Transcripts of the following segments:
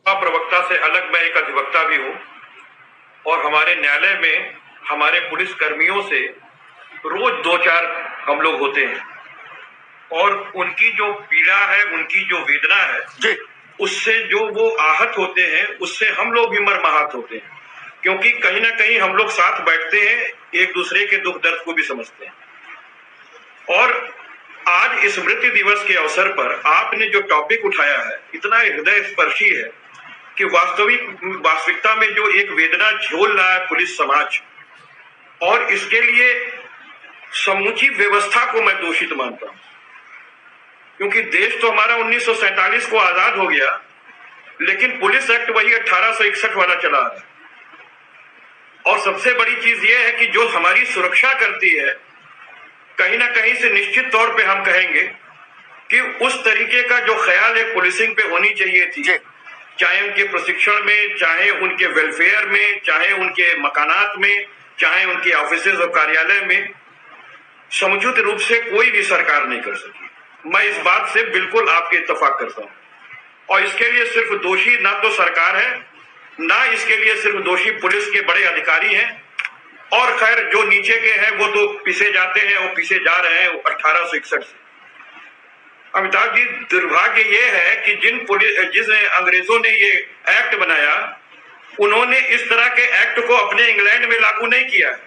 प्रवक्ता से अलग मैं एक अधिवक्ता भी हूँ और हमारे न्यायालय में हमारे पुलिस कर्मियों से रोज 2-4 हम लोग होते हैं और उनकी जो पीड़ा है, उनकी जो वेदना है, उससे जो वो आहत होते हैं, उससे हम लोग भी मर्माहत होते हैं, क्योंकि कहीं ना कहीं हम लोग साथ बैठते हैं, एक दूसरे के दुख दर्द को भी समझते हैं। और आज स्मृति दिवस के अवसर पर आपने जो टॉपिक उठाया है इतना हृदय स्पर्शी है कि वास्तविकता में जो एक वेदना झेल रहा है पुलिस समाज, और इसके लिए समूची व्यवस्था को मैं दोषित मानता हूं, क्योंकि देश तो हमारा 1947 को आजाद हो गया, लेकिन पुलिस एक्ट वही 1861 वाला चला रहा है। और सबसे बड़ी चीज यह है कि जो हमारी सुरक्षा करती है, कहीं ना कहीं से निश्चित तौर पे हम कहेंगे कि उस तरीके का जो ख्याल एक पुलिसिंग पे होनी चाहिए थी, चाहे उनके प्रशिक्षण में, चाहे उनके वेलफेयर में, चाहे उनके मकानात में, चाहे उनके ऑफिसेज और कार्यालय में, समुचित रूप से कोई भी सरकार नहीं कर सकी। मैं इस बात से बिल्कुल आपके इत्तेफाक करता हूं, और इसके लिए सिर्फ दोषी ना तो सरकार है, ना इसके लिए सिर्फ दोषी पुलिस के बड़े अधिकारी हैं, और खैर जो नीचे के हैं वो तो पीछे जाते हैं और पीछे जा रहे हैं 1861 से। अमिताभ जी, दुर्भाग्य ये है कि जिस अंग्रेजों ने ये एक्ट बनाया, उन्होंने इस तरह के एक्ट को अपने इंग्लैंड में लागू नहीं किया है।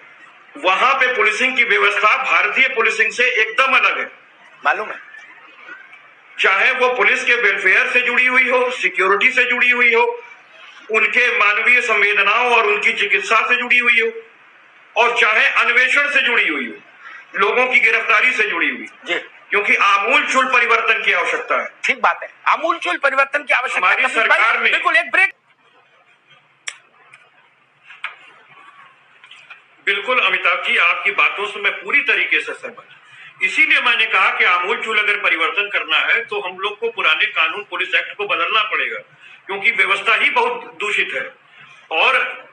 वहां पे पुलिसिंग की व्यवस्था भारतीय पुलिसिंग से एकदम अलग है, मालूम है। चाहे वो पुलिस के वेलफेयर से जुड़ी हुई हो, सिक्योरिटी से जुड़ी हुई हो, उनके मानवीय संवेदनाओं और उनकी चिकित्सा से जुड़ी हुई हो, और चाहे अन्वेषण से जुड़ी हुई हो, लोगों की गिरफ्तारी से जुड़ी हुई, क्योंकि आमूलचूल परिवर्तन की आवश्यकता है। ठीक बात है, आमूलचूल परिवर्तन की आवश्यकता हमारी सरकार में। बिल्कुल, एक ब्रेक। बिल्कुल अमिताभ जी, आपकी बातों से मैं पूरी तरीके से सहमत हूं। इसीलिए मैंने कहा कि आमूलचूल अगर परिवर्तन करना है तो हम लोग को पुराने कानून पुलिस एक्ट को बदलना पड़ेगा, क्योंकि व्यवस्था ही बहुत दूषित है। और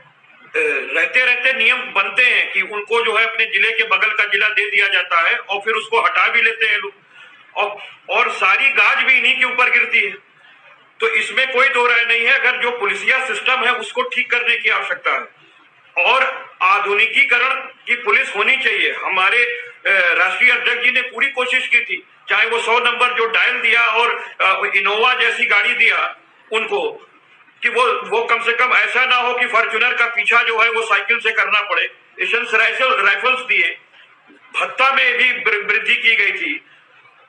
रहते रहते नियम बनते हैं कि उनको जो है अपने जिले के बगल का जिला दे दिया जाता है, और फिर उसको हटा भी लेते हैं लोग, और सारी गाज भी इन्हीं के ऊपर गिरती है। तो इसमें कोई दो राय नहीं है, अगर जो पुलिसिया सिस्टम है उसको ठीक करने की आवश्यकता है, और आधुनिकीकरण की पुलिस होनी चाहिए। हमारे राष्ट्रीय अध्यक्ष जी ने पूरी कोशिश की थी, चाहे वो 100 नंबर जो डायल दिया और इनोवा जैसी गाड़ी दिया उनको, कि वो कम से कम ऐसा ना हो कि फॉर्च्यूनर का पीछा जो है वो साइकिल से करना पड़े। एशियन राइफल्स दिए, भत्ता में भी वृद्धि की गई थी।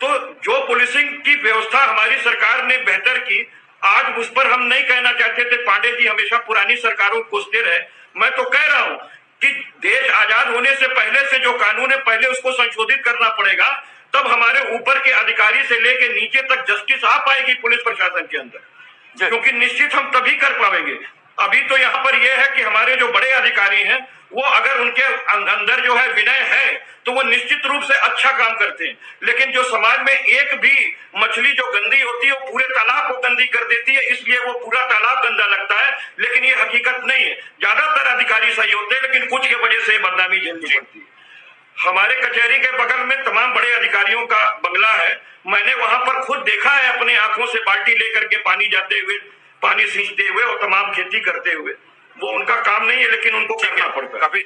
तो जो पुलिसिंग की व्यवस्था हमारी सरकार ने बेहतर की, आज उस पर हम नहीं कहना चाहते थे पांडे जी हमेशा पुरानी सरकारों को कोसते रहे। मैं तो कह रहा हूं कि देश आजाद होने से पहले से जो कानून है पहले उसको संशोधित करना पड़ेगा, तब हमारे ऊपर के अधिकारी से लेके नीचे तक जस्टिस आ पाएगी पुलिस प्रशासन के अंदर, क्योंकि निश्चित हम तभी कर पाएंगे। अभी तो यहाँ पर यह है कि हमारे जो बड़े अधिकारी हैं वो अगर उनके अंदर जो है विनय है तो वो निश्चित रूप से अच्छा काम करते हैं, लेकिन जो समाज में एक भी मछली जो गंदी होती है वो पूरे तालाब को गंदी कर देती है, इसलिए वो पूरा तालाब गंदा लगता है, लेकिन ये हकीकत नहीं है। ज्यादातर अधिकारी सही होते हैं, लेकिन कुछ की वजह से बदनामी झेलनी पड़ती है। हमारे कचहरी के बगल में तमाम बड़े अधिकारियों का बंगला है, मैंने वहां पर खुद देखा है अपने आंखों से, बाल्टी लेकर के पानी जाते हुए, पानी सींचते हुए और तमाम खेती करते हुए। वो उनका काम नहीं है, लेकिन उनको करना पड़ता है।